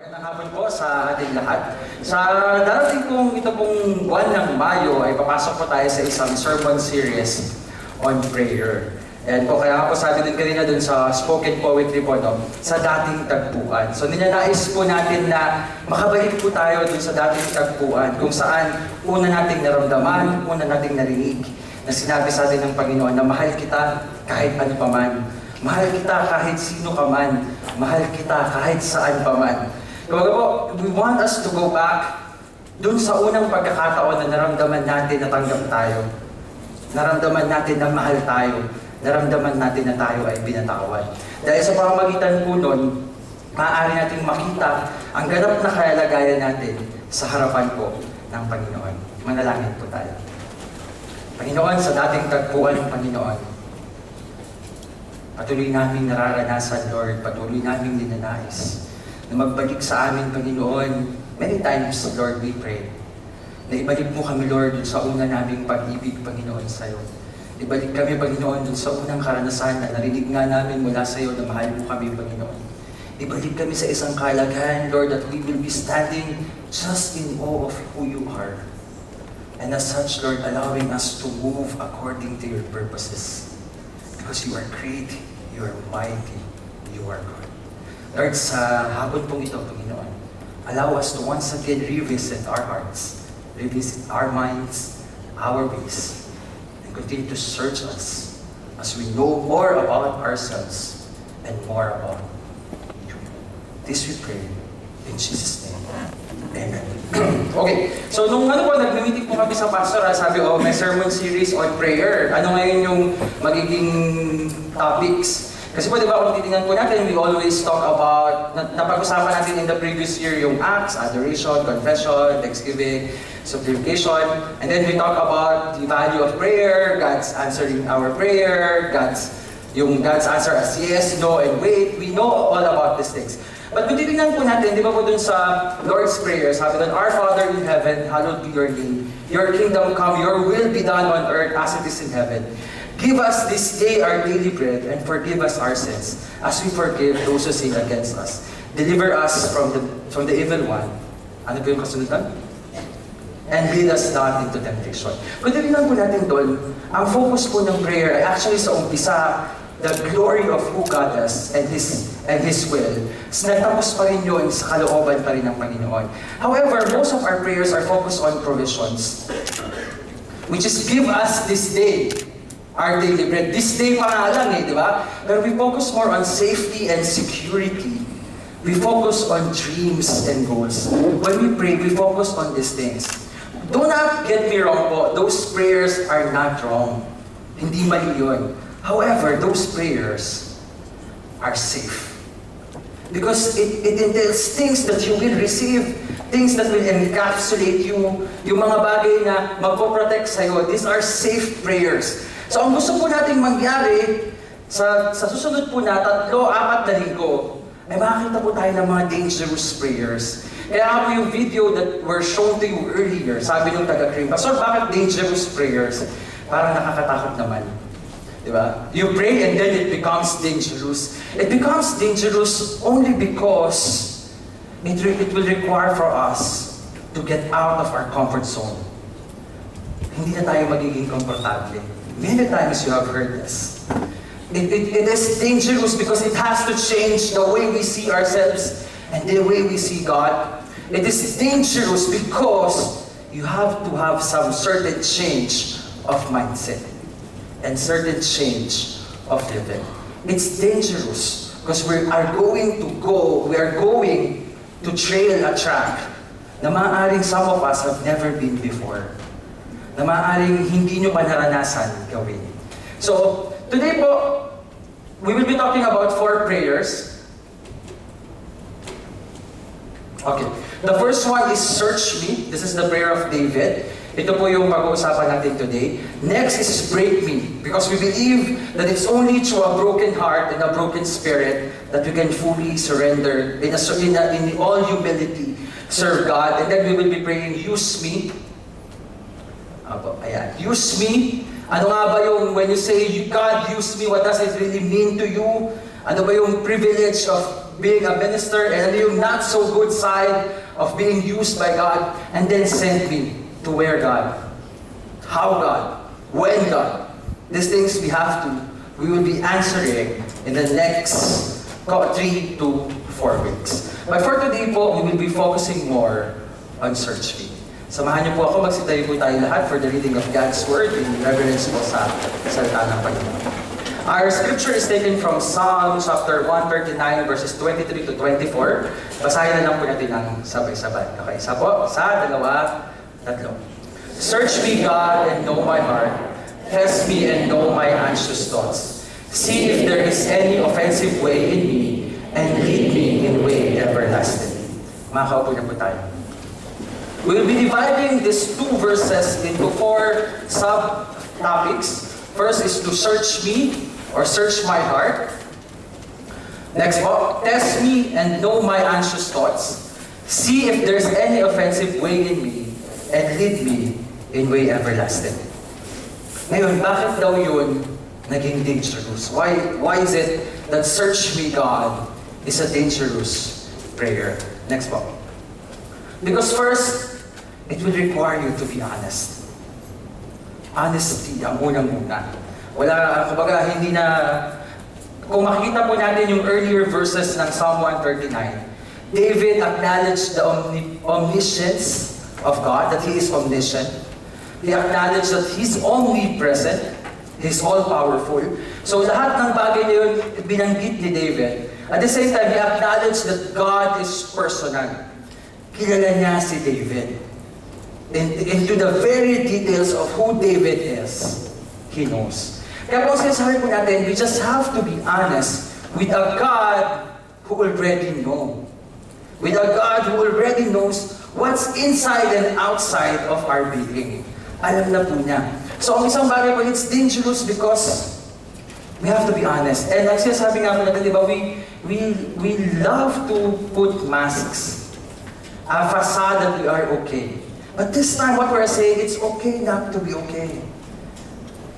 Magandang hapon po sa ating lahat. Sa darating pong ito pong buwan ng Mayo ay papasok po tayo sa isang sermon series on prayer. And po kaya po sabi din kanina dun sa spoken poetry po, no, sa dating tagpuan. So ninanais po natin na makabalik po tayo dun sa dating tagpuan kung saan una nating naramdaman, una nating narinig na sinabi sa atin ng Panginoon na mahal kita kahit ano pa man. Mahal kita kahit sino ka man. Mahal kita kahit saan pa man. Kumbaga po, we want us to go back dun sa unang pagkakataon na naramdaman natin na tanggap tayo. Naramdaman natin na mahal tayo. Naramdaman natin na tayo ay binatawan. Dahil sa pamamagitan po nun, maaari natin makita ang ganap na kalagayan natin sa harapan po ng Panginoon. Manalangin po tayo. Panginoon, sa dating tagpuan ng Panginoon, patuloy namin nararanasan, Lord, patuloy namin ninanais na magbalik sa amin, Panginoon. Many times, Lord, we pray na ibalik mo kami, Lord, dun sa una naming pag-ibig, Panginoon, sa iyo. Ibalik kami, Panginoon, dun sa unang karanasan na narinig nga namin mula sa iyo na mahal mo kami, Panginoon. Ibalik kami sa isang kalagayan, Lord, that we will be standing just in awe of who you are. And as such, Lord, allowing us to move according to your purposes. Because you are great, you are mighty, you are God. Lord, sa hapon pong ito, Panginoon, allow us to once again revisit our hearts, revisit our minds, our ways, and continue to search us as we know more about ourselves and more about you. This we pray in Jesus' name. Amen. Okay, so nung nag-meeting po kami sa pastor, sabi, may sermon series on prayer. Ano ngayon yung magiging topics? Kasi po, di ba, kung titingnan po natin, we always talk about, napag-usapan natin in the previous year yung acts, adoration, confession, thanksgiving, supplication, and then we talk about the value of prayer, God's answering our prayer, God's answer as yes, no, and wait. We know all about these things. But kung titingnan po natin, di ba po dun sa Lord's Prayer, sabi dun, Our Father in heaven, hallowed be your name. Your kingdom come, your will be done on earth as it is in heaven. Give us this day our daily bread, and forgive us our sins, as we forgive those who sin against us. Deliver us from the evil one. Ano po yung kasunod? And lead us not into temptation. Kung titingnan po natin doon, ang focus po ng prayer ay actually sa umpisa, the glory of who God is and His will. Nagtapos pa rin yun sa kalooban pa rin ng Panginoon. However, most of our prayers are focused on provisions, which is give us this day our daily bread. This day pa nga lang di ba? Pero we focus more on safety and security. We focus on dreams and goals. When we pray, we focus on these things. Do not get me wrong po, those prayers are not wrong. Hindi mali yun. However, those prayers are safe. Because it entails things that you will receive, things that will encapsulate you, yung mga bagay na magpo-protect sa'yo. These are safe prayers. So ang gusto po natin mangyari sa susunod po na 3-4 na linggo, ay makakita po tayo ng mga dangerous prayers. Kaya po yung video that were shown to you earlier, sabi ng taga-Cream, Pastor, bakit dangerous prayers? Parang nakakatakot naman. Diba? You pray and then it becomes dangerous. It becomes dangerous only because it will require for us to get out of our comfort zone. Hindi na tayo magiging komportable. Many times you have heard this. It is dangerous because it has to change the way we see ourselves and the way we see God. It is dangerous because you have to have some certain change of mindset and certain change of living. It's dangerous because we are going to trail a track na maaaring some of us have never been before. Na maaaring hindi nyo pa naranasan gawin. So, today po, we will be talking about 4 prayers. Okay. The first one is search me. This is the prayer of David. Ito po yung pag-uusapan natin today. Next is break me. Because we believe that it's only through a broken heart and a broken spirit that we can fully surrender in all humility, serve God. And then we will be praying, use me. Ayan. Use me. Ano nga ba yung, when you say, God use me, what does it really mean to you? Ano ba yung privilege of being a minister, and ano yung not so good side of being used by God, and then send me to where God, how God, when God. These things we will be answering in the next 3 to 4 weeks. But for today po, we will be focusing more on search me. Samahan niyo po ako, magsitayo po tayo lahat for the reading of God's Word in reverence po sa salita ng Panginoon. Our scripture is taken from Psalm chapter 139 verses 23 to 24. Basahin na lang po natin ang sabay-sabay. Okay, isa po, sa dalawa, tatlo. Search me, God, and know my heart. Test me and know my anxious thoughts. See if there is any offensive way in me, and lead me in way everlasting. Makakaupo na po tayo. We will be dividing these 2 verses into 4 subtopics. First is to search me, or search my heart. Next po, test me and know my anxious thoughts. See if there's any offensive way in me, and lead me in way everlasting. Ngayon, bakit daw yun naging dangerous? Why is it that search me, God, is a dangerous prayer? Next po. Because first, it will require you to be honest. Honesty ang unang-una. Kumbaga, hindi na... Kung makikita po natin yung earlier verses ng Psalm 139, David acknowledged the omniscience of God, that He is omniscient. He acknowledged that He's omnipresent, He's all-powerful. So lahat ng bagay na yun, binanggit ni David. At the same time, he acknowledged that God is personal. Kilala niya si David. Into the very details of who David is, he knows. Kaya po sinasabi po natin, we just have to be honest with a God who already knows. With a God who already knows what's inside and outside of our being. Alam na po niya. So ang isang bagay po, it's dangerous because we have to be honest. And like sinasabi nga po natin, di ba, we love to put masks. A facade that we are okay. But this time, what we're saying, it's okay not to be okay.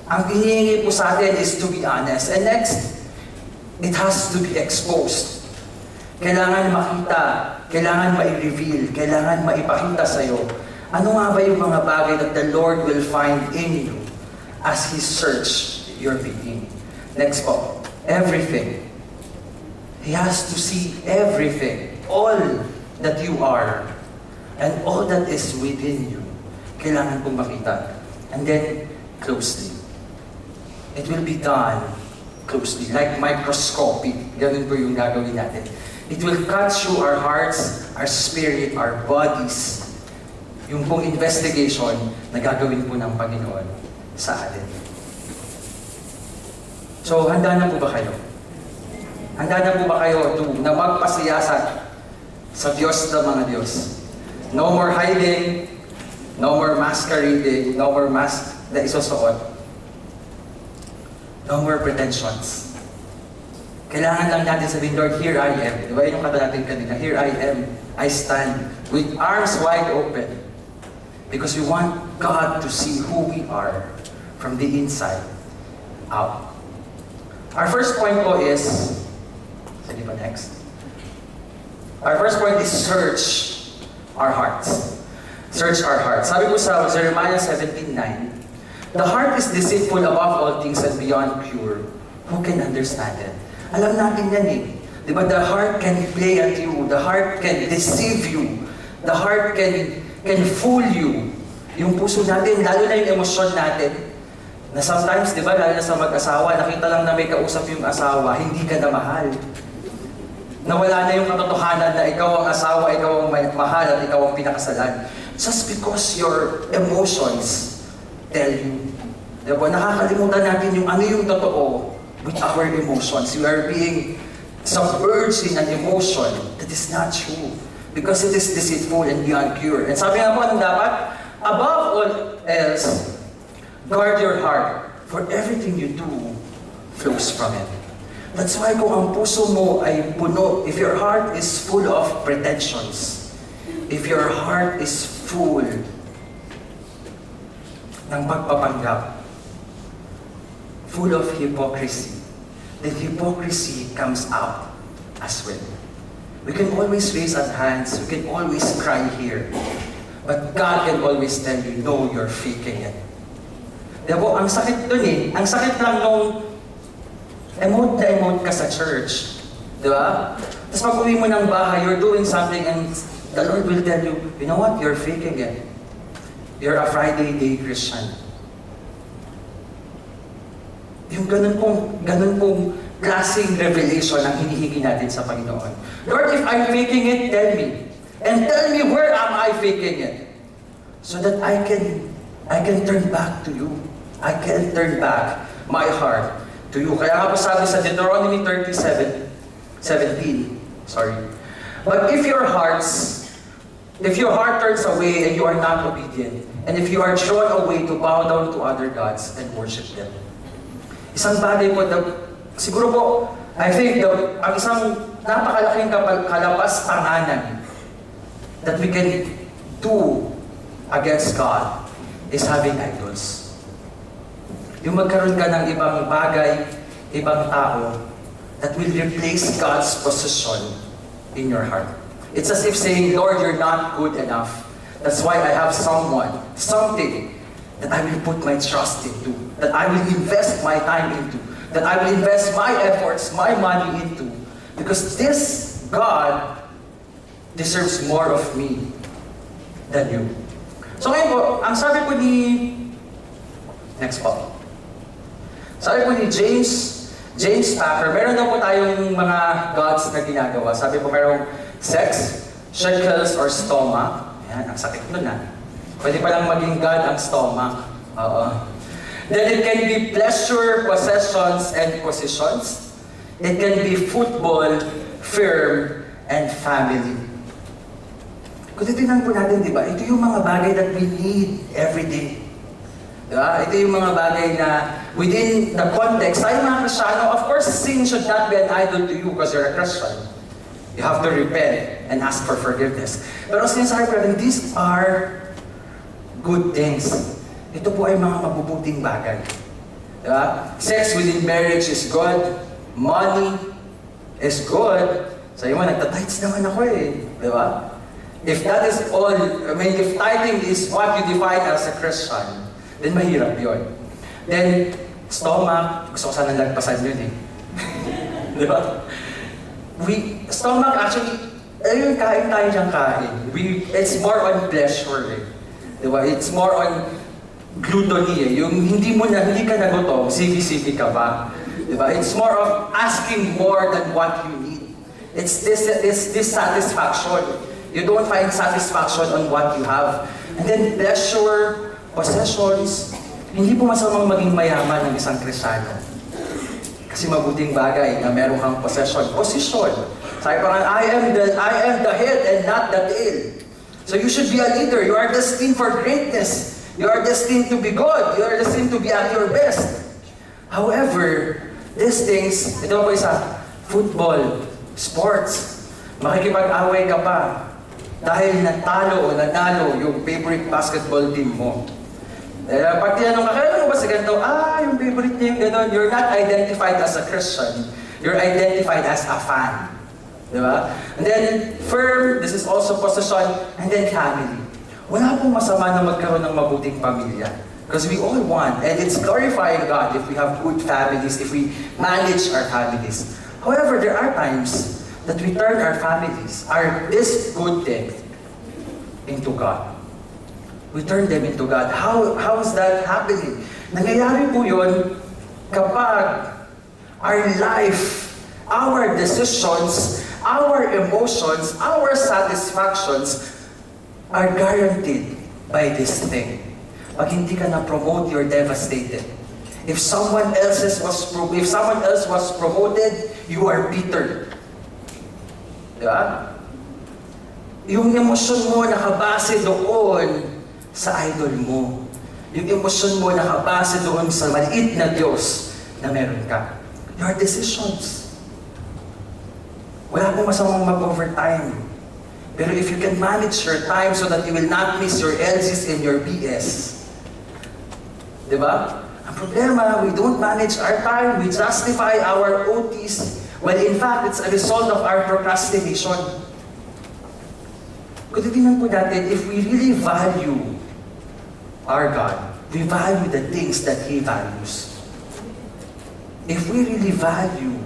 Ang hinihingi po sa atin is to be honest. And next, it has to be exposed. Kailangan makita, kailangan ma-reveal, kailangan maipakita sa'yo. Ano nga ba yung mga bagay that the Lord will find in you as He search your being? Next po, everything. He has to see everything, all that you are, and all that is within you. Kailangan pong makita. And then, closely. It will be done closely, like microscopic. Ganun po yung gagawin natin. It will cut through our hearts, our spirit, our bodies. Yung pong investigation na gagawin po ng Panginoon sa atin. So, handa na po ba kayo? Handa na po ba kayo na magpasiyasat sa Diyos ng mga Diyos? No more hiding, no more masquerading, no more mask na isusuot. No more pretensions. Kailangan lang natin sabihin, Lord, here I am. Di ba yung kata natin kanina? Here I am. I stand with arms wide open. Because we want God to see who we are from the inside out. Our first point po is, sige pa next. Our first point is search our hearts. Search our hearts. Sabi po sa Jeremiah 17:9, the heart is deceitful above all things and beyond cure. Who can understand it? Alam natin yan eh. Di ba? The heart can play at you. The heart can deceive you. The heart can fool you. Yung puso natin, lalo na yung emosyon natin, na sometimes, di ba, lalo na sa mag-asawa, nakita lang na may kausap yung asawa, hindi ka na mahal. Nawala na yung katotohanan na ikaw ang asawa, ikaw ang mahal, at ikaw ang pinakasalan. Just because your emotions tell you. Di ba, nakakalimutan natin yung ano yung totoo with our emotions. You are being submerged in an emotion that is not true. Because it is deceitful and beyond cure. And sabi nga po, anong dapat? Above all else, guard your heart, for everything you do flows from it. That's why kung ang puso mo ay puno, if your heart is full of pretensions, if your heart is full ng pagpapanggap, full of hypocrisy, then hypocrisy comes out as well. We can always raise our hands. We can always cry here. But God can always tell you, no, you're faking it. Diba? Ang sakit dun eh. Ang sakit lang nung emote na emote ka sa church. Diba? Tapos pag-uwi mo ng bahay, you're doing something and the Lord will tell you, you know what? You're faking it. You're a Friday day Christian. Yung ganun pong klaseng revelation ang hinihingi natin sa Panginoon. Lord, if I'm faking it, tell me. And tell me where am I faking it? So that I can turn back to you. I can turn back my heart to you. Kaya nga po sabi sa Deuteronomy 37:17, But if your heart turns away and you are not obedient, and if you are drawn away to bow down to other gods and worship them. Isang bagay po, siguro po, I think ang isang napakalaking kalapas-tanganan that we can do against God is having idols. Yung magkaroon ka ng ibang bagay, ibang tao, that will replace God's position in your heart. It's as if saying, Lord, you're not good enough. That's why I have something that I will put my trust into, that I will invest my time into, that I will invest my efforts, my money into. Because this God deserves more of me than you. So ngayon po, ang sabi po ni... Next po. Sabi po ni James Packer, meron daw po tayong mga gods na ginagawa. Sabi po merong sex, shekels, or stomach. Ayan, ang sakit nun ah. Pwede palang maging God ang stomach. Then it can be pleasure, possessions, and positions. It can be football, firm, and family. Kung titignan po natin, di ba? Ito yung mga bagay that we need every day. Diba? Ito yung mga bagay na within the context, tayo mga Kristiyano, of course, sin should not be an idol to you because you're a Christian. You have to repent and ask for forgiveness. Pero sinasabi ko natin, these are good things. Ito po ay mga mabubuting bagay. Diba? Sex within marriage is good. Money is good. Sabi mo, nagtatights naman ako eh. Diba? If that is all, if tithing is what you define as a Christian, then mahirap yun. Then, stomach, gusto ko sana lagpasan yun eh. Diba? Stomach actually, ayun, kain tayo diyang kain. It's more on pleasure eh. Diba? It's more on gluttony eh. Yung hindi ka nagutom, sivi-sivi ka ba? Diba? It's more of asking more than what you need. It's this satisfaction. You don't find satisfaction on what you have. And then pleasure, possessions. Hindi po masamang maging mayaman ng isang Kristiyano. Kasi mabuting bagay na meron kang possession. Position. Sabi pa nga, I am the head and not the tail. So you should be a leader. You are destined for greatness. You are destined to be good. You are destined to be at your best. However, these things, ito po isa, football, sports, makikipag-away ka pa dahil natalo o nanalo yung favorite basketball team mo. Pag tinanong ka, kailan mo ba sa ganito? Yung favorite team, gano'n. You're not identified as a Christian. You're identified as a fan. Diba? And then, firm, this is also possession, and then family. Wala pong masama na magkaroon ng mabuting pamilya. Because we all want, and it's glorifying God if we have good families, if we manage our families. However, there are times that we turn our families, this good thing, into God. We turn them into God. How is that happening? Nangyayari po yun kapag our life, our decisions, our emotions, our satisfactions are guaranteed by this thing. Pag hindi ka na-promote, you're devastated. If someone else was promoted, you are bitter. Diba? Yung emosyon mo nakabase doon sa idol mo. Yung emosyon mo nakabase doon sa maliit na Diyos na meron ka. Your decisions. Wala pong masamang mag-overtime. Pero if you can manage your time so that you will not miss your LCs and your BS. Diba? Ang problema, we don't manage our time. We justify our OTs. Well, in fact, it's a result of our procrastination. Kung titignan po natin, if we really value our God, we value the things that He values. If we really value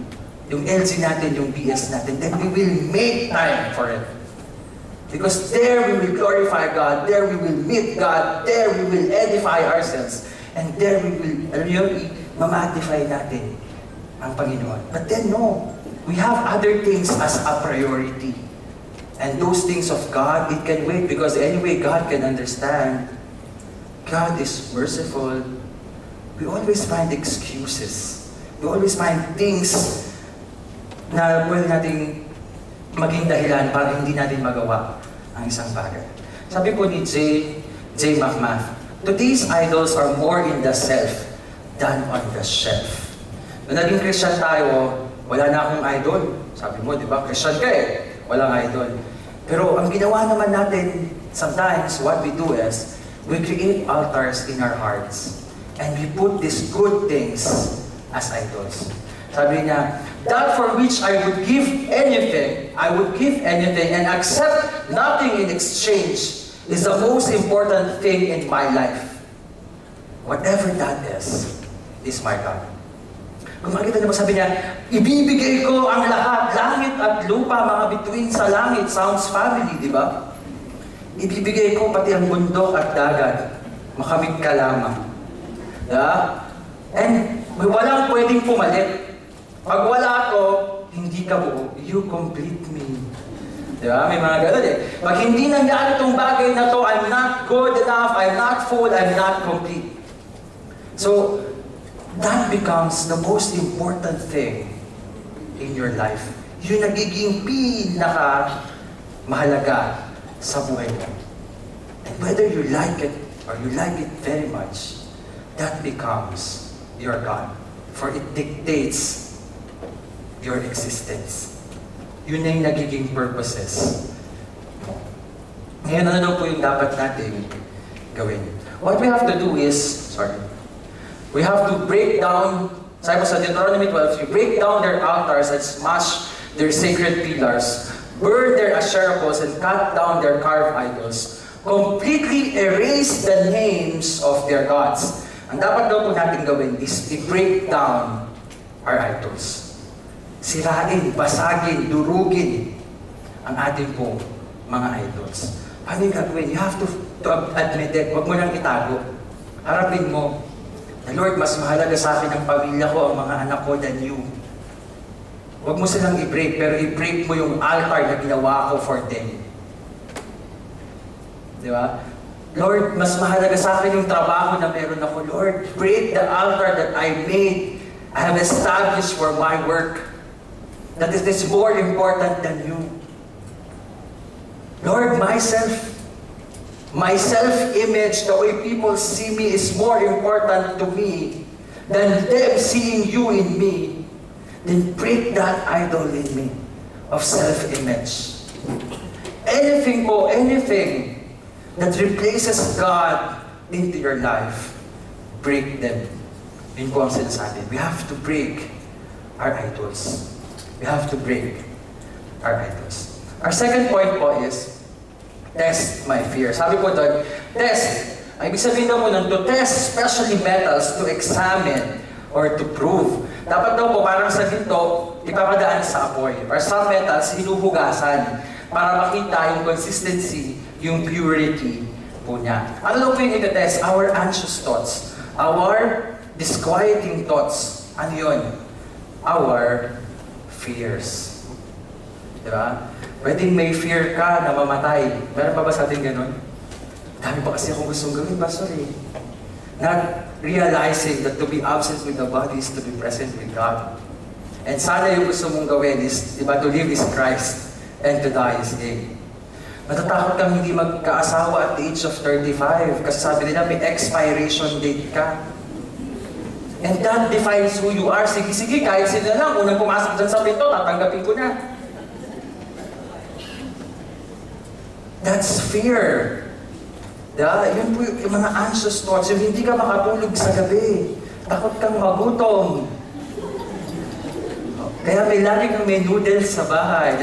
yung LC natin, yung BS natin, then we will make time for it. Because there we will glorify God, there we will meet God, there we will edify ourselves, and there we will really ma-magnify natin ang Panginoon. But then no, we have other things as a priority. And those things of God, it can wait because anyway, God can understand. God is merciful. We always find excuses. We always find things na pwede nating maging dahilan para hindi natin magawa ang isang bagay. Sabi po ni J. McMath, today's idols are more in the self than on the shelf. Nung naging Christian tayo, wala na akong idol. Sabi mo, di ba? Christian ka eh. Walang idol. Pero ang ginawa naman natin, sometimes what we do is, we create altars in our hearts. And we put these good things as idols. Sabi niya, that for which I would give anything and accept nothing in exchange is the most important thing in my life. Whatever that is my God. Kung makikita niyo, sabi niya, ibibigay ko ang lahat, langit at lupa, mga bituin sa langit, sounds family, di ba? Ibibigay ko pati ang bundok at dagat, makamit ka lamang. Yeah? And walang pwedeng pumalit. Pag wala ko, hindi ka buo. You complete me. Di ba? May mga ganun eh. Pag hindi nangyari itong bagay na to, I'm not good enough, I'm not full, I'm not complete. So, that becomes the most important thing in your life. Yung nagiging mahalaga sa buhay mo. And whether you like it or you like it very much, that becomes your God. For it dictates your existence. Yun na yung nagiging purposes mo. Ngayon, ano po yung dapat natin gawin? What we have to do is, we have to break down, sabi ko sa Deuteronomy 12, you break down their altars and smash their sacred pillars, burn their Asherah poles and cut down their carved idols, completely erase the names of their gods. Ang dapat daw po natin gawin is i-break down our idols. Sirain, basagin, durugin ang ating po mga idols. Paano yung gagawin? You have to admit it. Huwag mo nang itago. Harapin mo. The Lord, mas mahalaga sa akin ang pamilya ko, ang mga anak ko than you. Huwag mo silang i-break, pero i-break mo yung altar na ginawa ko for them. Di ba? Lord, mas mahalaga sa akin yung trabaho na meron ako. Lord, break the altar that I made, I have established for my work. That it is more important than you. Lord, my self-image, the way people see me is more important to me than them seeing you in me. Then break that idol in me of self-image. Anything that replaces God into your life, break them. Yun po ang sinasabi. We have to break our idols. We have to break our idols. Our second point po is, test my fear. Sabi po doon, test. Ang ibig sabihin daw po nun, to test especially metals, to examine or to prove. Dapat daw po parang sa ginto, ipapadaan sa apoy. Or some metals, hinuhugasan para makita yung consistency, yung purity po niya. Ano daw po yung ito-test? Our anxious thoughts. Our disquieting thoughts. Ano yun? Our fears. Diba? Pwedeng may fear ka na mamatay. Meron pa ba sa atin ganun? Dami pa kasi akong gustong gawin, Pastor eh. Not realizing that to be absent with the body is to be present with God. And sana yung gusto mong gawin is, diba, to live is Christ and to die is gain. Natatakot kang hindi magkaasawa at the age of 35 kasi sabi nila may expiration date ka. And that defines who you are. Sige, kahit sila lang, unang pumasok dyan sa pinto, tatanggapin ko na. That's fear. Yun po yung mga anxious thoughts. Yung hindi ka makatulog sa gabi. Takot kang magutom. Kaya may lagi kang may noodles sa bahay.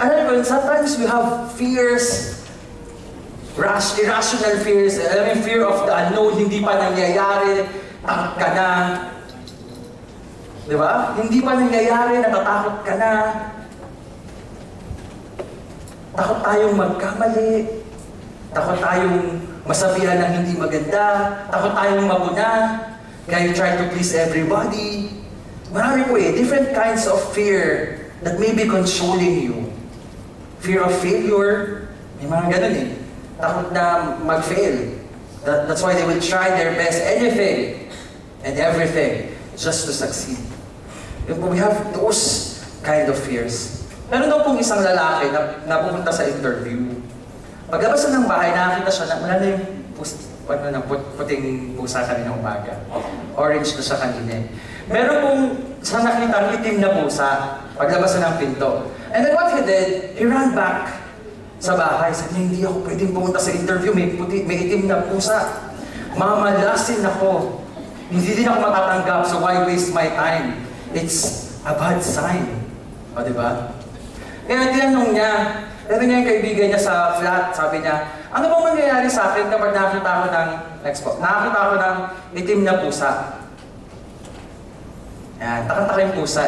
Alam mo, sometimes we have fears, irrational fears. Alam mo, fear of the unknown, hindi pa nangyayari, takot ka na. Di ba? Hindi pa nangyayari, natatakot ka na. Takot tayong magkamali. Takot tayong masabihan ng hindi maganda. Takot tayong mabuna. Kaya you try to please everybody. Marami po different kinds of fear that may be controlling you. Fear of failure. May mga ganun Takot na mag-fail. That's why they will try their best, anything and everything, just to succeed. We have those kind of fears. Meron daw pong isang lalaki na pupunta sa interview. Paglabas na ng bahay, nakakita siya na wala na yung puting pusa kanina umaga. Orange na siya kanina. Meron pong siya nakita itim na pusa paglabas na ng pinto. And then what he did, he ran back sa bahay. Sabi niya, hindi ako pwedeng pumunta sa interview, may itim na pusa. Mamalasin ako. Hindi din ako matatanggap, so why waste my time? It's a bad sign. O, diba? Kaya tinanong niya, ito niya yung kaibigan niya sa flat, sabi niya, ano bang mangyayari sa akin kapag nakakita ko ng itim na pusa? Yan, takot yung pusa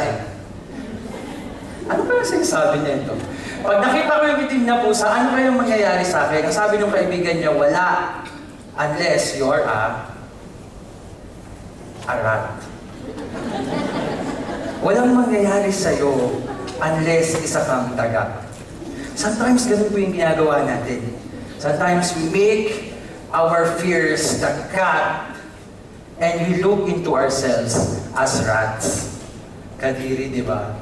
Ano ba yung sinasabi niya ito? Pag nakita ko yung itim na pusa, ano ba yung mangyayari sa akin? Ang sabi ng kaibigan niya, wala. Unless you're a rat. Walang mangyayari sa'yo unless isa kang daga. Sometimes ganun po yung ginagawa natin. Sometimes we make our fears the cat and we look into ourselves as rats. Kadiri, di ba?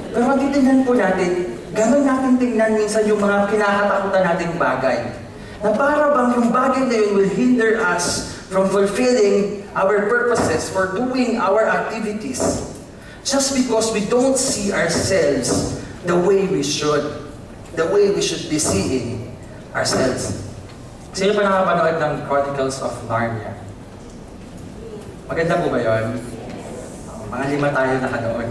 Pero pag titignan po natin, ganun natin tingnan minsan yung mga kinakatakutan nating bagay. Na para bang yung bagay na yun will hinder us from fulfilling our purposes, for doing our activities. Just because we don't see ourselves the way we should be seeing ourselves. Sino pa nakapanood ng Chronicles of Narnia? Maganda po ba yun? Mga 5 tayo nakanood.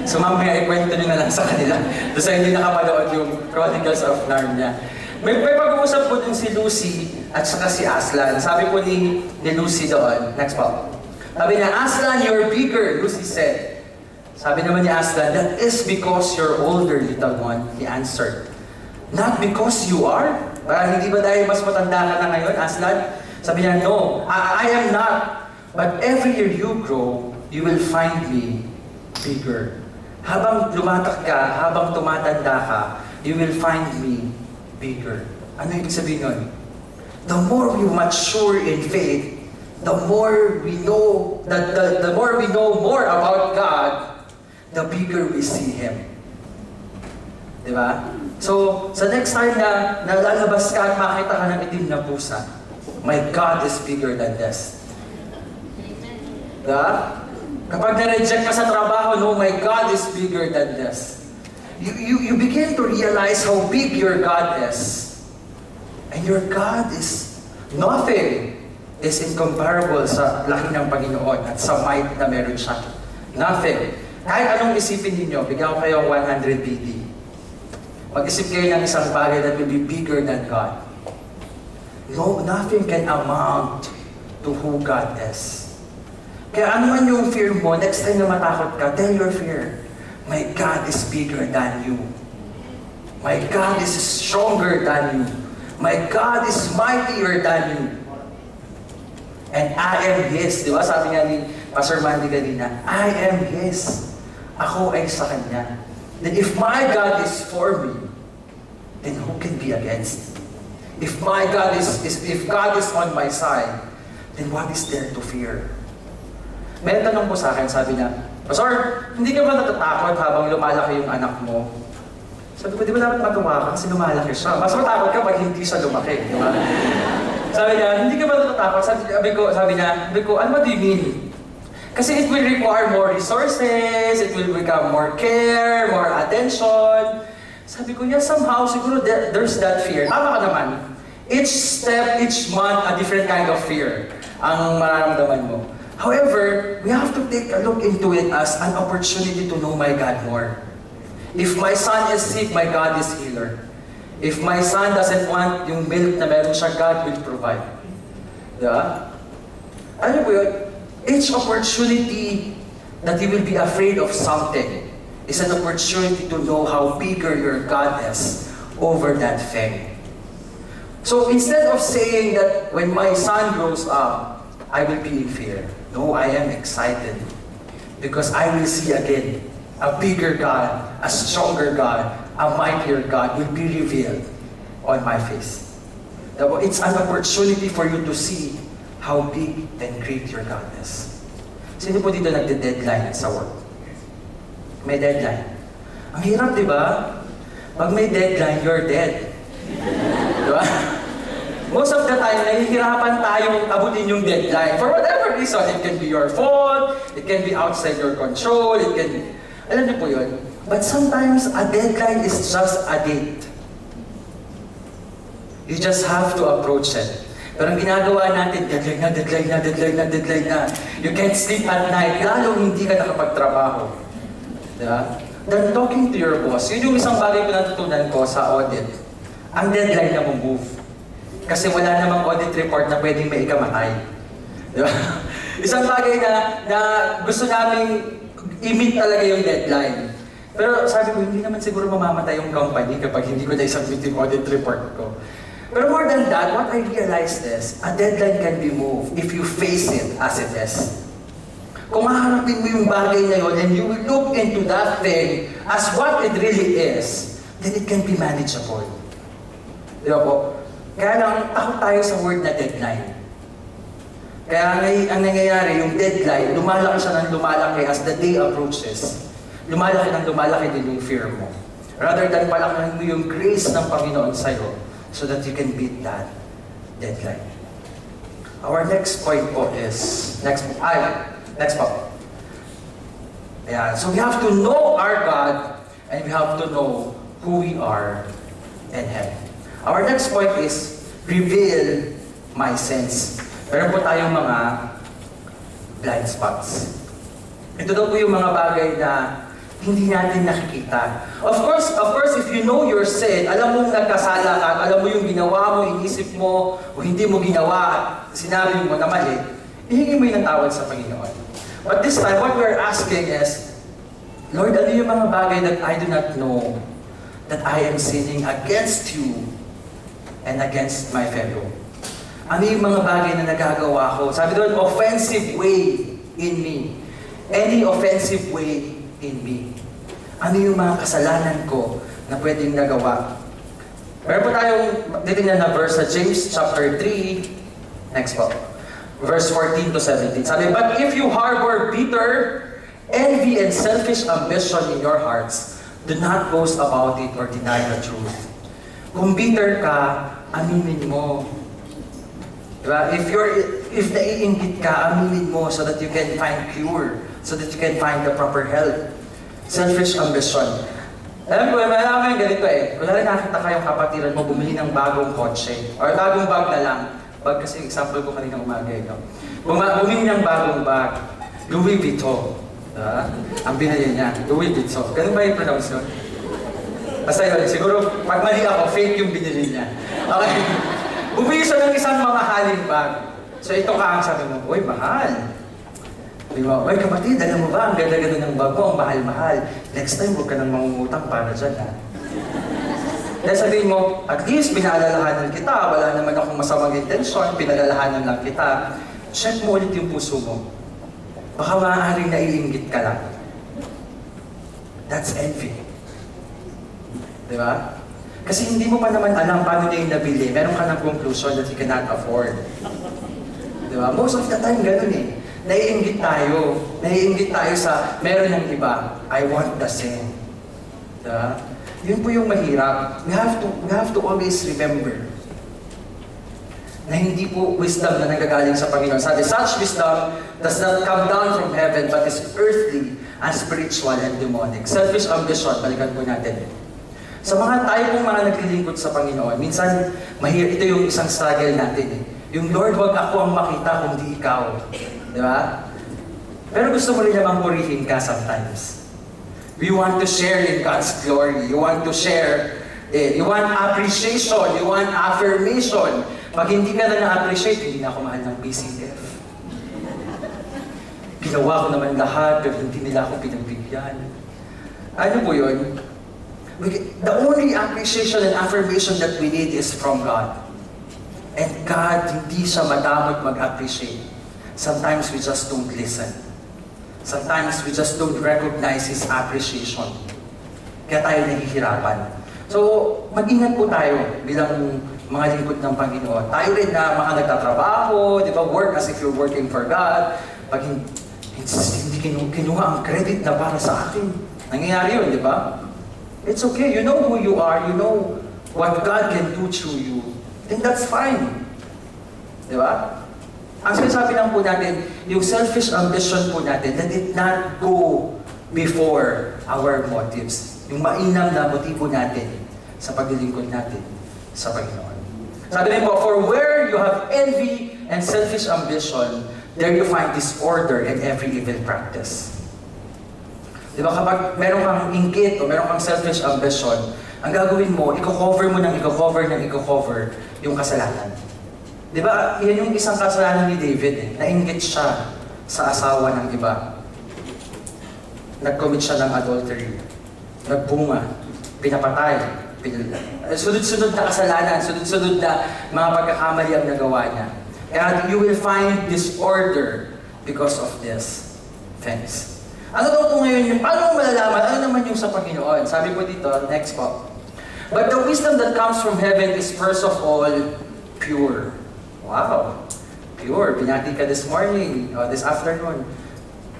So mamaya ikwento nyo na lang sa kanila. Doon sa hindi nakapanood yung Chronicles of Narnia. May pag-uusap po din si Lucy at saka si Aslan. Sabi po ni Lucy doon, next po. Sabi niya, Aslan, you're bigger, Lucy said. Sabi naman ni Aslan, that is because you're older, little one, he answered. Not because you are? Parang hindi ba dahil mas matanda ka na ngayon, Aslan? Sabi niya, no, I am not. But every year you grow, you will find me bigger. Habang lumatak ka, habang tumatanda ka, you will find me bigger. Ano ibig sabihin nun? The more we mature in faith, the more we know the more we know more about God, the bigger we see Him. Diba? So, sa next time na lalabas ka at makita ka ng itim na pusa, my God is bigger than this. Diba? Kapag na-reject ka sa trabaho, no, my God is bigger than this. You begin to realize how big your God is. And your God is nothing is incomparable sa laki ng Panginoon at sa might na meron siya. Nothing. Kahit anong isipin ninyo, bigyan ko kayo 100 BD. Mag-isip kayo ng isang bagay that will be bigger than God. No, nothing can amount to who God is. Kaya ano man yung fear mo, next time na matakot ka, tell your fear, my God is bigger than you. My God is stronger than you. My God is mightier than you. And I am His. Di ba? Sabi nga ni Pastor Mandy kanina, I am His. Ako ay sa Kanya. Then if my God is for me, then who can be against? If God is on my side, then what is there to fear? May tanong po sa akin, sabi niya, Pastor, hindi ka ba natatakot habang lumalaki yung anak mo? Sabi ko, di ba dapat matuwa ka kasi lumalaki siya? Mas matakot ka pag hindi siya lumaki, di ba? Sabi niya, hindi ka ba natatakot? Sabi niya, ano ba do you mean? Kasi it will require more resources, it will become more care, more attention. Sabi ko, yeah, somehow, siguro there's that fear. Tama ka naman. Each step, each month, a different kind of fear ang mararamdaman mo. However, we have to take a look into it as an opportunity to know my God more. If my son is sick, my God is healer. If my son doesn't want yung milk na meron siya, God will provide. Diba? Ano po yun? Each opportunity that you will be afraid of something is an opportunity to know how bigger your God is over that thing. So instead of saying that when my son grows up, I will be in fear. No, I am excited. Because I will see again a bigger God, a stronger God, a mightier God will be revealed on my face. It's an opportunity for you to see how big and great your God is. Sino po dito nagde-deadline sa work? May deadline. Ang hirap, di ba? Pag may deadline, you're dead. Di ba? Most of the time, nahihirapan tayong abutin yung deadline. For whatever reason, it can be your fault, it can be outside your control, it can... Alam niyo po yun? But sometimes, a deadline is just a date. You just have to approach it. Pero ang ginagawa natin, deadline na. You can't sleep at night, lalong hindi ka nakapagtrabaho. Diba? Then talking to your boss, yun yung isang bagay ko natutunan ko sa audit. Ang deadline na move. Kasi wala namang audit report na pwedeng may ikamatay. Diba? Isang bagay na gusto naming i-meet talaga yung deadline. Pero sabi ko, hindi naman siguro mamamatay yung company kapag hindi ko na-submit yung audit report ko. Pero more than that, what I realized is, a deadline can be moved if you face it as it is. Kung haharapin mo yung bagay na yun and you will look into that thing as what it really is, then it can be manageable. Diba po? Kaya lang, takot tayo sa word na deadline. Kaya ang nangyayari, yung deadline, lumalaki siya ng lumalaki as the day approaches. Lumalaki ng lumalaki din yung fear mo. Rather than palakihan mo yung grace ng Panginoon sa'yo so that you can beat that deadline. Our next point po is, next po. Ayan, so we have to know our God and we have to know who we are in Him. Our next point is, reveal my sins. Meron po tayong mga blind spots. Ito daw po yung mga bagay na hindi natin nakikita. Of course, if you know your sin, alam mong nagkasala ka, alam mo yung ginawa mo, inisip mo, o hindi mo ginawa at sinabi mo na mali, ihingi mo yung tawad sa Panginoon. But this time, what we're asking is, Lord, ano yung mga bagay that I do not know that I am sinning against you and against my fellow? Ano yung mga bagay na nagagawa ko? Sabi doon, offensive way in me. Any offensive way in me. Ano yung mga kasalanan ko na pwedeng nagawa? Meron po tayong titingnan na verse sa James chapter 3. Next po. Verse 14 to 17. Sabi, but if you harbor bitter, envy, and selfish ambition in your hearts, do not boast about it or deny the truth. Kung bitter ka, aminin mo. Diba? If naiinggit ka, aminin mo so that you can find cure, so that you can find the proper help. Selfish ambition. Alam ko, malaman ganito eh. Kung nakita kayong kapatiran mo, bumili ng bagong kotse, or bagong bag na lang. Bag kasi example ko kanina umaga ito. Bumili ng bagong bag, Louis Vuitton. Ang binili niya, Louis Vuitton. Ganun ba yung pronounce yun? Basta yun, siguro pag mali ako, fake yung binili niya. Okay. Bumili siya ng isang mamahaling bag. So ito ka ang sabi mo, uy, mahal. Di ba? Uy, kapatid, alam mo ba, ang ganda-ganda ng bag mo, ang mahal-mahal. Next time, huwag ka nang mangungutang para dyan, ha? Dahil sabihin mo, at least pinaalalahanan kita, wala naman akong masamang intensyon, pinalalahanan lang kita. Check mo ulit yung puso mo. Baka maaaring naiinggit ka lang. That's envy. Di ba? Kasi hindi mo pa naman alam paano niya yung nabili. Meron ka ng conclusion that you cannot afford. Diba? Most of the time, ganun eh. Naiinggit tayo. Naiinggit tayo sa meron ng iba. I want the same. Diba? Yun po yung mahirap. We have to always remember na hindi po wisdom na nagagaling sa Panginoon. Sabi, such wisdom does not come down from heaven but is earthly and spiritual and demonic. Selfish ambition, balikan po natin. Sa mga tayo pong mga naglilingkod sa Panginoon, minsan, ito yung isang struggle natin eh. Yung Lord, wag ako ang makita kundi ikaw. Di ba? Pero gusto mo rin namang purihin ka sometimes. You want to share in God's glory. You want to share. You want appreciation. You want affirmation. Pag hindi ka na na-appreciate, hindi na ako mahal ng PCF. Ginawa ko naman lahat, pero hindi nila ako pinagbigyan. Ano po yun? The only appreciation and affirmation that we need is from God. And God, hindi siya madamot mag-appreciate. Sometimes we just don't listen. Sometimes we just don't recognize His appreciation. Kaya tayo nahihirapan. So, mag-ingat po tayo bilang mga lingkod ng Panginoon. Tayo rin na mga nagtatrabaho, di ba? Work as if you're working for God. Pag hindi kinuha ang credit na para sa akin. Nangyayari yun, di ba? It's okay. You know who you are. You know what God can do through you. Then that's fine. Di ba? Ang sinasabi lang po natin, yung selfish ambition po natin, let it not go before our motives. Yung mainam na motibo natin sa paglilingkod natin sa Panginoon. Sabi rin po, for where you have envy and selfish ambition, there you find disorder and every evil practice. Di ba kapag meron kang inggit o meron kang selfish ambition, ang gagawin mo, i-cover mo ng i-cover yung kasalanan. Di ba, yan yung isang kasalanan ni David eh. Nainggit siya sa asawa ng iba. Nag-commit siya ng adultery. Nagbunga. Pinapatay. Sunod-sunod na kasalanan. Sunod-sunod na mga pagkakamali ang nagawa niya. Kaya you will find disorder because of this things. Ano daw po ngayon yung, paano mo malalaman? Ano naman yung sa Panginoon? Sabi po dito, next po. But the wisdom that comes from heaven is first of all, pure. Wow! Pure. Binati ka this morning, this afternoon.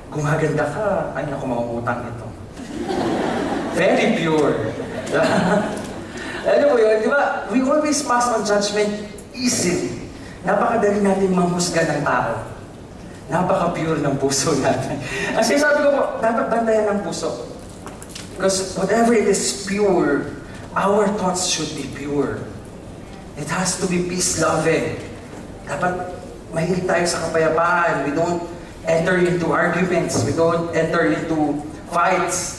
Gumaganda ka. Ay, naku, mamumutang ito. Very pure. Ano po yun? Di ba? We always pass on judgment easily. Napakadali natin manghusga ng tao. Napaka-pure ng puso natin. Ang sinasabi ko po, dapat bantayan ng puso. Because whatever it is pure, our thoughts should be pure. It has to be peace-loving. Dapat mahilig tayo sa kapayapaan. We don't enter into arguments. We don't enter into fights.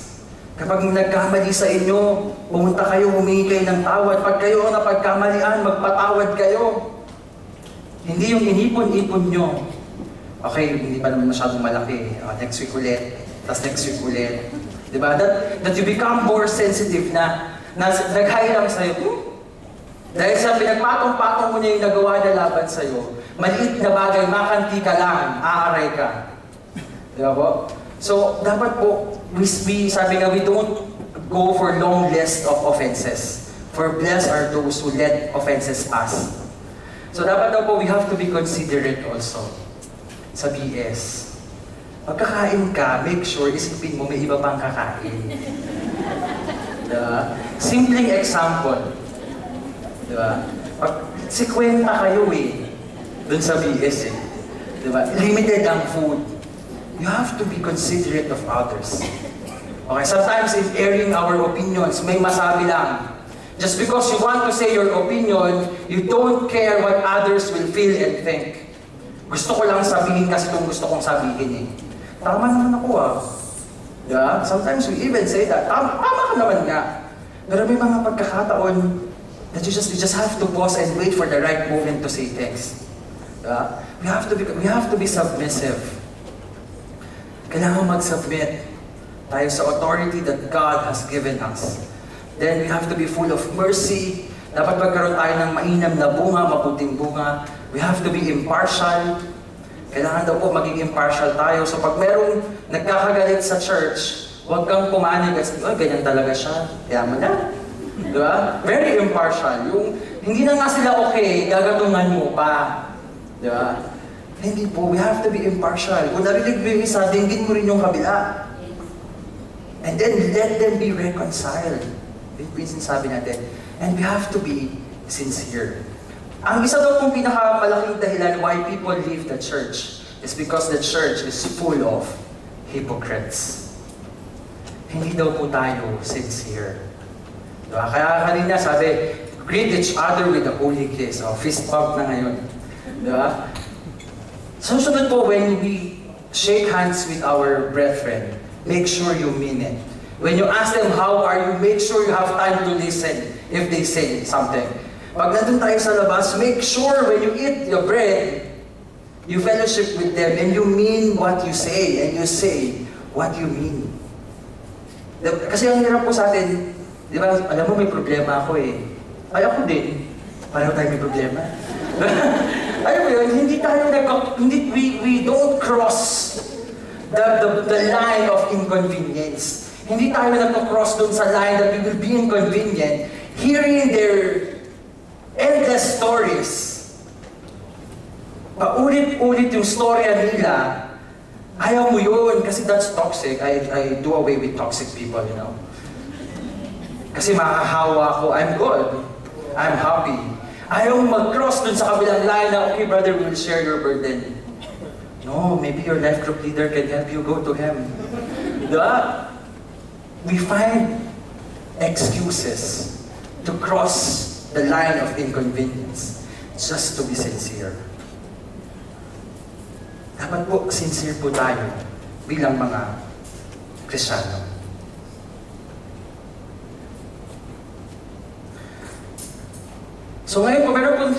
Kapag nagkamali sa inyo, pumunta kayo, humingi kayo ng tawad. Pag kayo ang napagkamalian, magpatawad kayo. Hindi yung inipon-ipon nyo. Okay, hindi pa naman masyadong malaki. Next week ulit. Tapos next week ulit. Diba? That you become more sensitive na naghahiram sa'yo. Dahil sa pinagpatong-patong mo niya yung nagawa na laban sa'yo, maliit na bagay, makanti ka lang, aaray ka. Diba po? So, dapat po, sabi nga, we don't go for long list of offenses. For blessed are those who let offenses pass. So, dapat daw po, we have to be considerate also sa BS. Pagkakain ka, make sure, isipin mo, may iba pang kakain. Diba? Simpleng example. Diba? Pag 50 kayo dun sa BS Diba? Limited ang food. You have to be considerate of others. Okay, sometimes in airing our opinions, may masabi lang. Just because you want to say your opinion, you don't care what others will feel and think. Gusto ko lang sabihin kasi itong gusto kong sabihin Tama naman ako Diba? Sometimes we even say that. Tama ka naman nga. Pero may mga pagkakataon that you just have to pause and wait for the right moment to say things. Diba? We have to be submissive. Kailangan mag-submit tayo sa authority that God has given us. Then we have to be full of mercy. Dapat magkaroon tayo ng mainam na bunga, mabuting bunga. We have to be impartial. Kailangan daw po maging impartial tayo. So pag merong nagkakagalit sa church, huwag kang pumanig at ganyan talaga siya. Kaya mo na. Diba? Very impartial. Yung hindi na nga sila okay, gagatungan mo pa. Diba? Hindi po, we have to be impartial. Kung narinig mo yung isa, dinggin mo rin yung kabila. And then let them be reconciled. Yung sinasabi natin. And we have to be sincere. Ang isa daw pong pinakamalaking dahilan why people leave the church is because the church is full of hypocrites. Hindi daw po tayo sincere. Diba? Kaya kanina sabi, greet each other with a holy kiss. Fist bump na ngayon. Diba? Susunod po, when we shake hands with our brethren, make sure you mean it. When you ask them, how are you, make sure you have time to listen if they say something. Pag nandun tayo sa labas, make sure when you eat your bread, you fellowship with them and you mean what you say and you say what you mean. Kasi ang hirap po sa atin, di ba, alam mo may problema ako eh. Ay ako din. Pareho tayo may problema. Alam mo yun, we don't cross the line of inconvenience. Hindi tayo nagko-cross doon sa line that we will be inconvenient, hearing their endless stories. Paulit-ulit yung storya nila, ayaw mo yun kasi that's toxic. I do away with toxic people, you know. Kasi makahawa ko, I'm good. I'm happy. Ayaw mag-cross dun sa kabilang line na, okay brother, we'll share your burden. No, maybe your life group leader can help you go to him. Diba? We find excuses to cross the line of inconvenience just to be sincere. Dapat po, sincere po tayo bilang mga Kristiyano. So ngayon po,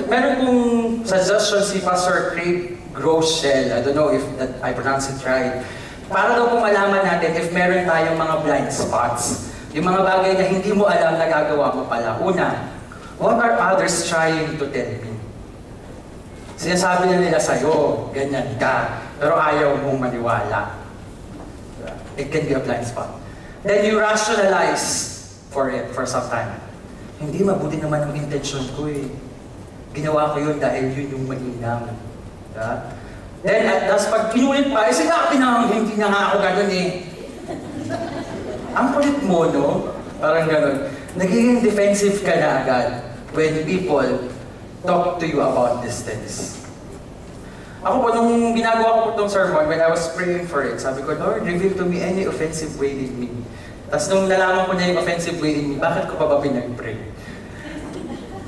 meron pong suggestion si Pastor Craig Groeschel. I don't know if that I pronounce it right. Para daw po malaman natin if meron tayong mga blind spots. Yung mga bagay na hindi mo alam na gagawa mo pala. Una, what are others trying to tell me? Sinasabi na nila sa'yo, ganyan ka, pero ayaw mong maniwala. It can be a blind spot. Then you rationalize for it for some time. Hindi, mabuti naman ang intensyon ko eh. Ginawa ko yun dahil yun yung mainam. Diba? Then, tapos pag kinulit pa, sinabi na hindi na nga ako ganun eh. Ang kulit mo, no? Parang ganun. Nagiging defensive ka na agad when people talk to you about these things. Ako po, nung ginagawa ko po itong sermon, when I was praying for it, sabi ko, Lord, reveal to me any offensive way in me. Tapos nung nalaman ko na yung offensive way in me, bakit ko pa ba pinag-pray?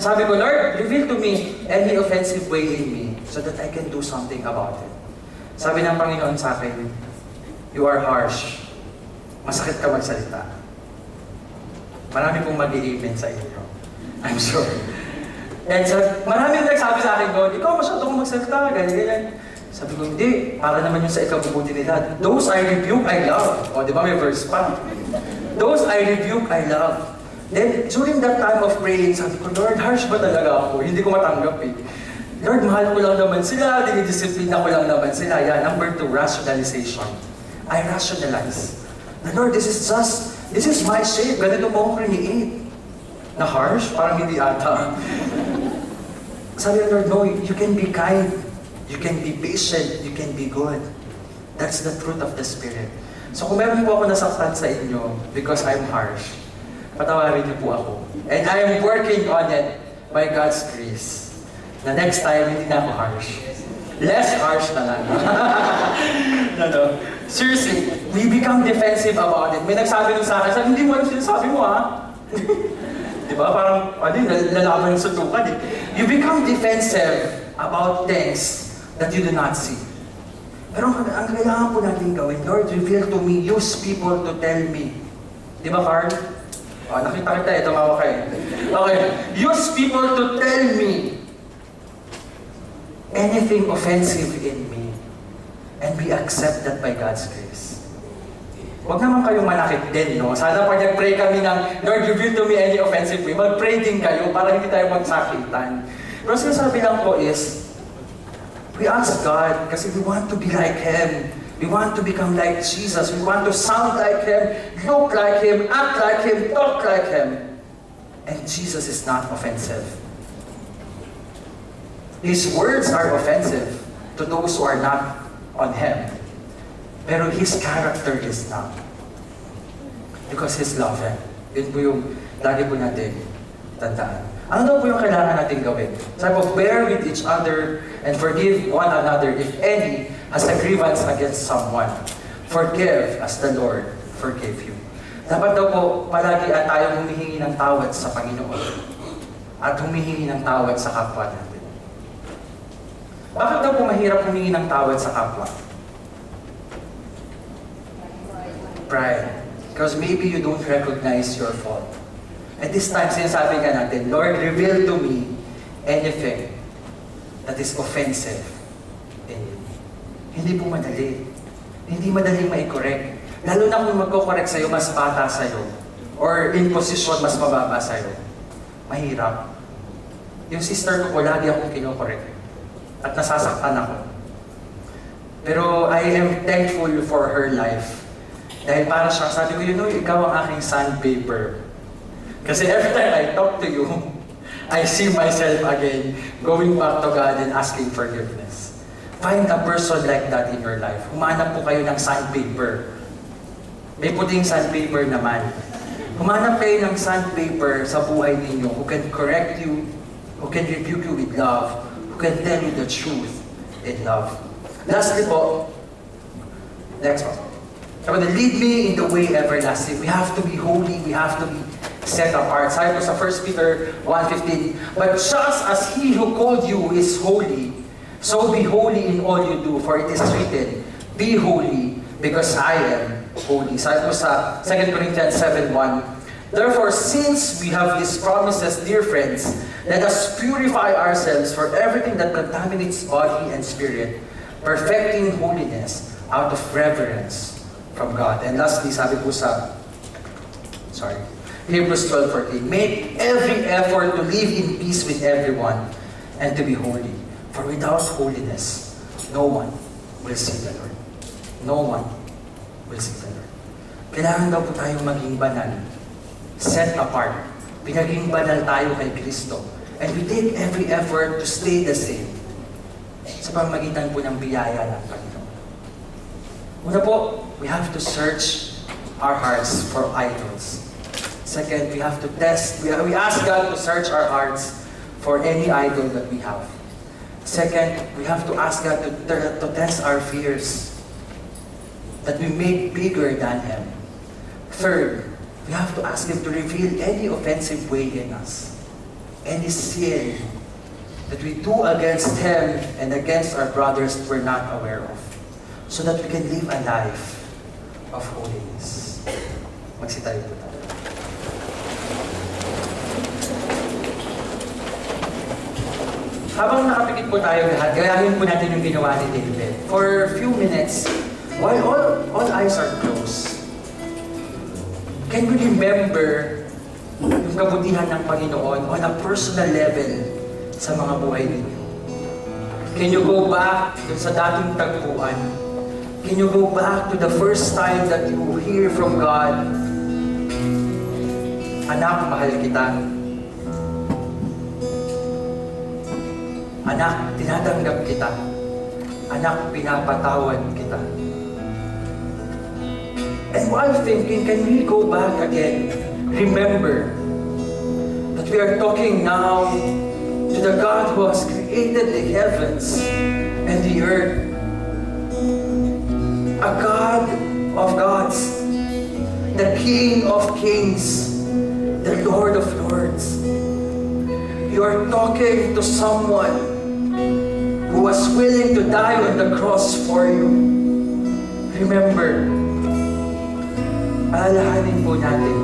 Sabi ko, Lord, reveal to me any offensive way in me so that I can do something about it. Sabi ng Panginoon sa akin, you are harsh. Masakit ka magsalita. Marami pong mag-i-amen sa inyo. I'm sure. And so, marami nagsabi sa akin doon, ikaw masyadong magsalita, ganyan. Sabi ko, hindi. Para naman yung sa ikabubuti nila. Those I rebuke, I love. O, di ba may verse pa? Those I rebuke, I love. Then, during that time of praying, sabi ko, Lord, harsh ba talaga ako? Hindi ko matanggap eh. Lord, mahal ko lang naman sila, dinidisiplina ko lang naman sila. Yeah, number 2, rationalization. I rationalize. Na Lord, this is my shape. Ganito mo akong create. Na harsh? Parang hindi ata. Sabi ng Lord, no, you can be kind. You can be patient. You can be good. That's the fruit of the Spirit. So kung meron po ako nasaktan sa inyo because I'm harsh, patawarin niyo po ako. And I am working on it by God's grace. Na next time, hindi na ako harsh. Less harsh na lang. No. Seriously, we become defensive about it. May nagsabi nun sa akin, sabi, hindi mo alam sinasabi mo ha? Diba? Parang, lalaban yung sutukan eh. You become defensive about things that you do not see. Pero ang kailangan po natin gawin, Lord, reveal to me, use people to tell me. Di ba, Carl? Oh, nakita kita eh, tumawa kayo. Okay, use people to tell me anything offensive in me and be accepted by God's grace. Huwag naman kayong manakit din, no? Sana pag nag-pray kami ng, Lord, reveal to me any offensive way, mag-pray din kayo para hindi tayo magsakitan. Pero sinasabi lang po is, we ask God kasi we want to be like Him. We want to become like Jesus. We want to sound like Him, look like Him, act like Him, talk like Him. And Jesus is not offensive. His words are offensive to those who are not on Him. Pero His character is not. Because He's loving. Yun po yung lagi po natin tandaan. Ano daw po yung kailangan natin gawin? Sabi po, bear with each other and forgive one another if any has a grievance against someone. Forgive as the Lord forgave you. Dapat daw po, palagi tayong humihingi ng tawad sa Panginoon at humihingi ng tawad sa kapwa natin. Bakit daw po mahirap humingi ng tawad sa kapwa? pride. Because maybe you don't recognize your fault. At this time, sinasabi ka natin, Lord, reveal to me anything that is offensive in you. Hindi po madali. Hindi madaling mai-correct. Lalo na kung magko-correct sa'yo, mas bata sa'yo. Or in position, mas mababa sa'yo. Mahirap. Yung sister ko, lagi akong kino-correct. At nasasaktan ako. Pero I am thankful for her life. Dahil para siya, sabi ko, you know, ikaw ang aking sandpaper. Kasi every time I talk to you, I see myself again going back to God and asking forgiveness. Find a person like that in your life. Humanap po kayo ng sandpaper. May puting sandpaper naman. Humanap kayo ng sandpaper sa buhay ninyo who can correct you, who can rebuke you with love, who can tell you the truth in love. Lastly po, next one. Lead me in the way everlasting. We have to be holy, we have to be set apart. Sabi po sa 1 Peter 1:15, but just as He who called you is holy, so be holy in all you do, for it is written, be holy, because I am holy. Sabi po sa 2 Corinthians 7:1, therefore, since we have these promises, dear friends, let us purify ourselves for everything that contaminates body and spirit, perfecting holiness out of reverence from God. And lastly, sabi po sa Hebrews 12:14, make every effort to live in peace with everyone and to be holy. For without holiness, no one will see the Lord. No one will see the Lord. Kailangan daw po tayong maging banal, set apart. Pinaging banal tayo kay Kristo. And we take every effort to stay the same sa pamamagitan po ng biyaya ng Panginoon. Una po, we have to search our hearts for idols. Second, we have to test. We ask God to search our hearts for any idol that we have. Second, we have to ask God to test our fears that we make bigger than Him. Third, we have to ask Him to reveal any offensive way in us, any sin that we do against Him and against our brothers that we're not aware of, so that we can live a life of holiness. Magsitayo po tayo. Habang nakapikit po tayo lahat, gayahin po natin yung ginawa ni David. For a few minutes, while all eyes are closed, can you remember yung kabutihan ng Panginoon on a personal level sa mga buhay ninyo? Can you go back sa dating tagpuan? Can you go back to the first time that you hear from God, anak, mahal kita. Anak, tinatanggap kita. Anak, pinapatawad kita. And while thinking, can we go back again? Remember that we are talking now to the God who has created the heavens and the earth. A God of gods, the King of kings, the Lord of lords. You are talking to someone who was willing to die on the cross for you. Remember, alalahanin po natin.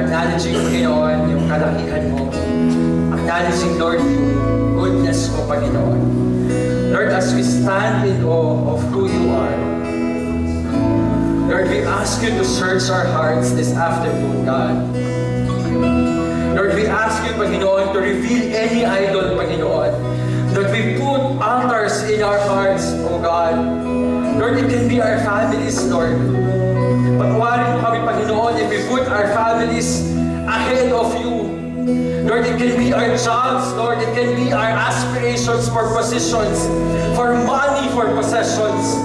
acknowledging, Panginoon, yung kalakihan mo. Acknowledging, Lord, yung goodness mo, Panginoon. Lord, as we stand in awe of who you are, Lord, we ask you to search our hearts this afternoon, God. Lord, we ask you, Panginoon, to reveal any idol, Panginoon, that we put altars in our hearts, O God. Lord, it can be our families, Lord. Patawarin mo kami, Panginoon, if we put our families ahead of you. Lord, it can be our jobs, Lord. It can be our aspirations for positions, for money, for possessions.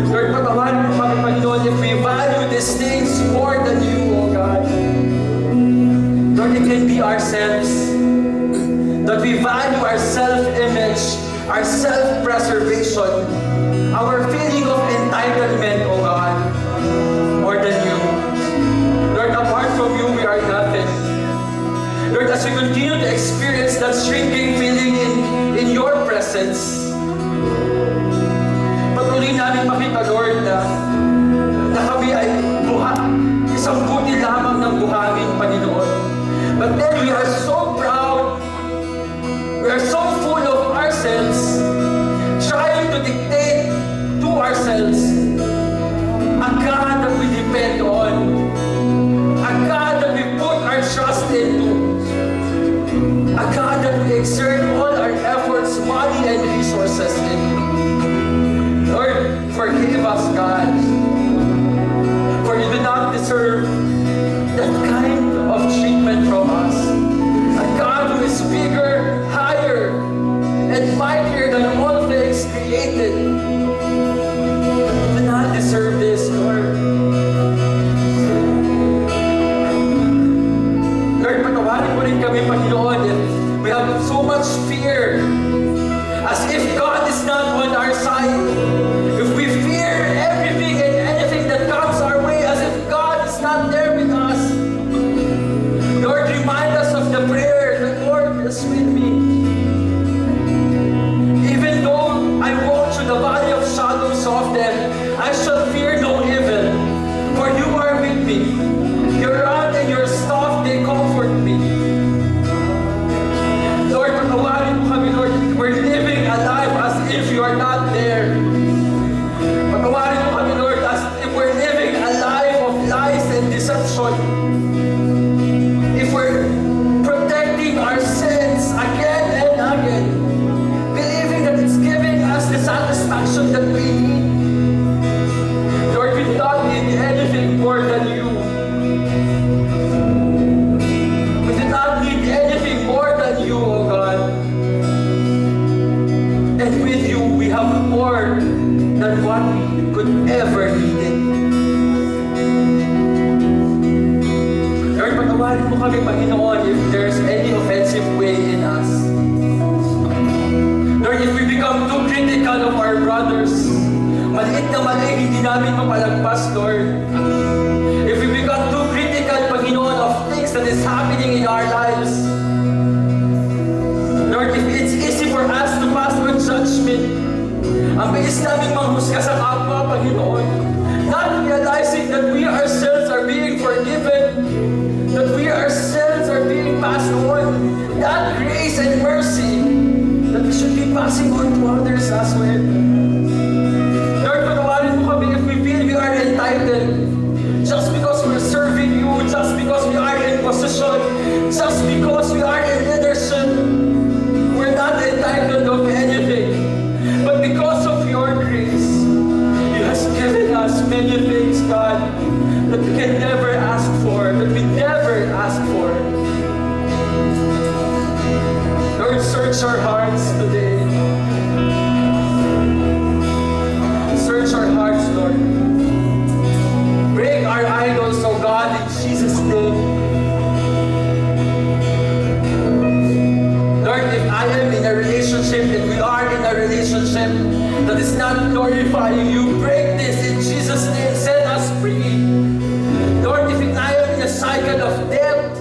Lord, patawarin mo kami, Panginoon, if we value these things more than you, O God. Lord, it can be ourselves. That we value our self-image, our self-preservation, our feeling of entitlement, O God, more than you. Lord, apart from you, we are nothing. Lord, as we continue to experience that shrinking feeling in your presence, patuloy namin makita, Lord, na kami ay isang buti lamang ng buhangin, Panginoon. But then we are so proud, we are so full of ourselves, trying to dictate to ourselves a God that we depend on, a God that we put our trust into, a God that we exert all our efforts, money, and resources in. Lord, forgive us, God, for you do not deserve that kind of treatment from us. A God who is bigger, higher, and mightier than all things created. You do not deserve this, Lord. Lord, patawarin mo rin kami, Panginoon, if we have so much fear, as if God is not on our side. If we fear everything and anything that comes our way, as if God is not there with us. Lord, remind us of the prayer, the Lord is with me. Even though I walk through the valley of shadows of death, I shall fear no evil, for you are with me. Your rod and your staff, they comfort me. Lord, patawarin mo kami, Lord. We're living a life as if you are not there. Patawarin mo kami, Lord, as if we're living a life of lies and deception. If we're protecting our sins again and again, believing that it's giving us the satisfaction that we need. Lord, we do not need anything more than you. We do not need anything more than you, O God. And with you, we have more than what we could ever need it. Lord, patawarin mo kami, Panginoon, if there's any offensive way in us. Lord, if we become too critical of our brothers, maliit na mali, hindi namin mapalagpas, Lord. If we become too critical, Panginoon, of things that is happening in our lives, Lord, if it's easy for us to pass on judgment, ang bilis namin manghusga sa kapwa, Panginoon, not realizing that we ourselves are being forgiven, that we ourselves are being passed on, that grace and mercy that we should be passing on to others as well. Lord, patawarin mo kami if we feel we are entitled, just because we're serving you, just because we are in position, just because we are in leadership. We're not entitled of anything. But because of your grace, you have given us many things, God, that we can never ask for, that we never ask for. Lord, search our hearts today. Search our hearts, Lord. Break our idols, oh God, in Jesus' name. Lord, if I am in a relationship, if we are in a relationship that is not glorifying you, break this in Jesus' name. Set us free. Lord, if I am in a cycle of debt,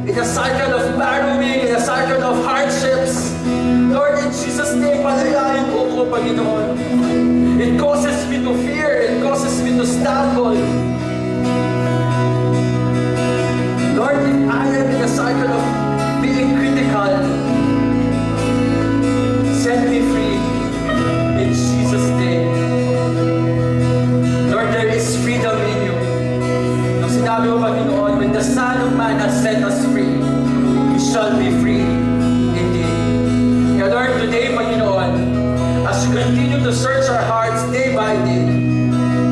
in a cycle of borrowing, in a cycle of hardships, Lord, in Jesus' name, palayain ko ko, Panginoon. It causes me to fear. It causes me to stumble. Son man has set us free, we shall be free indeed. Kaya Lord, today, Panginoon, as you continue to search our hearts day by day,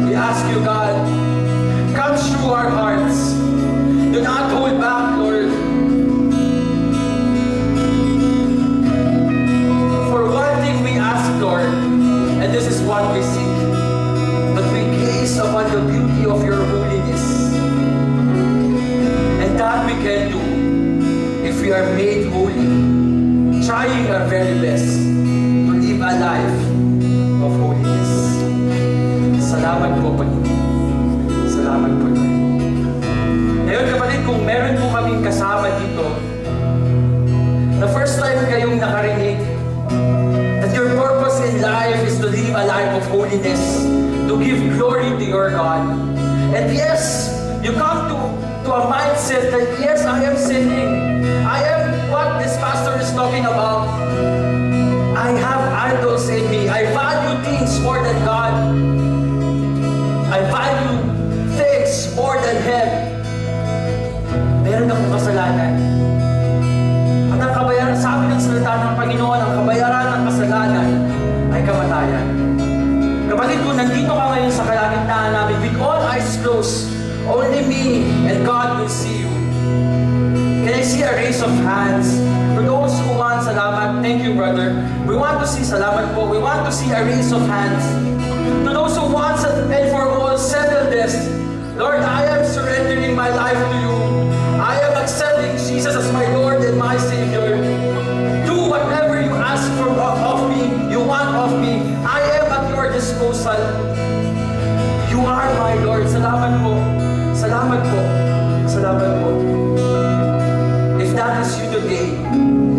we ask you, God, come through our hearts. Do not hold back, Lord. For one thing we ask, Lord, and this is what we seek, that we gaze upon the beauty of your holiness. And that we can do if we are made holy, trying our very best to live a life of holiness. Salamat po, Panginoon. Salamat po, Lord. Ngayon, kapatid, kung meron po kaming kasama dito, the first time kayong nakarinig that your purpose in life is to live a life of holiness, to give glory to your God. And yes, you come to a mindset that yes, I am sinning. I am what this pastor is talking about. I have idols in me. I value things more than God. I value things more than Him. Meron akong kasalanan. At ang kabayaran, sabi ng salita ng Panginoon, ang kabayaran ng kasalanan ay kamatayan. Kapatid, kung nandito ka ngayon sa kalagitnaan namin, with all eyes closed, only me and God will see you. Can I see a raise of hands? For those who want salamat, thank you, brother. We want to see salamat po. We want to see a raise of hands. To those who want and for all, settle this. Lord, I am surrendering my life to you. I am accepting Jesus as my Lord and my Savior. Do whatever you ask of me, you want of me. I am at your disposal. You are my Lord. Salamat po. Salamat po. Salamat po. If that is you today,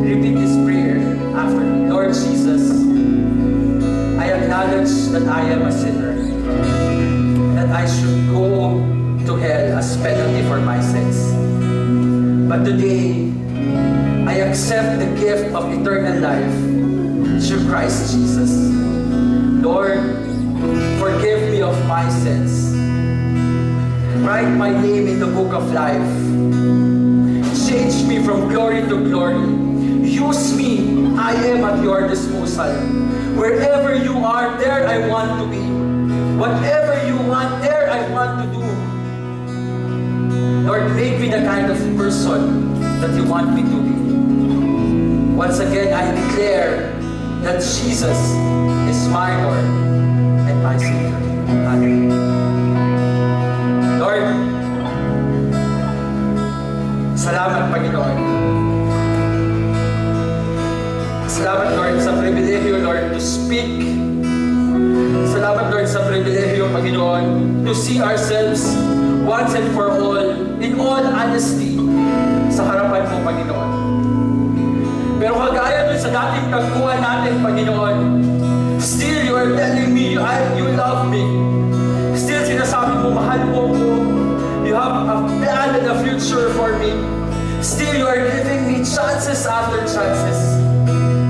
repeat this prayer after me. Lord Jesus, I acknowledge that I am a sinner, that I should go to hell as penalty for my sins. But today, I accept the gift of eternal life through Christ Jesus. Lord, forgive me of my sins. Write my name in the book of life. Change me from glory to glory. Use me. I am at your disposal. Wherever you are, there I want to be. Whatever you want, there I want to do. Lord, make me the kind of person that you want me to be. Once again, I declare that Jesus is my Lord and my Savior. Amen. Lord, salamat, Panginoon. Salamat, Lord, sa pribilehyo, Lord, to speak. Salamat, Lord, sa pribilehyo, Panginoon, to see ourselves once and for all, in all honesty, sa harapan mo, Panginoon. Pero kagaya dun sa dating tagpuan natin, Panginoon, still you are telling me you love me. Still sinasabi mo, mahal mo ko. You have a plan and a future for me. Still you are giving me chances after chances.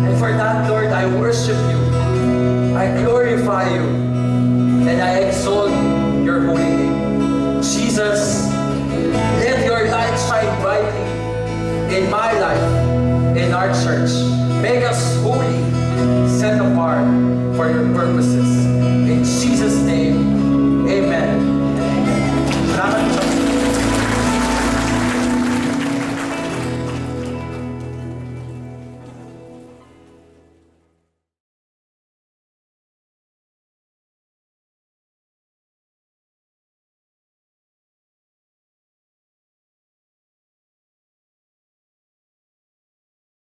And for that, Lord, I worship you. I glorify you. And I exalt your holy name. Jesus, let your light shine brightly in my life, in our church. Make us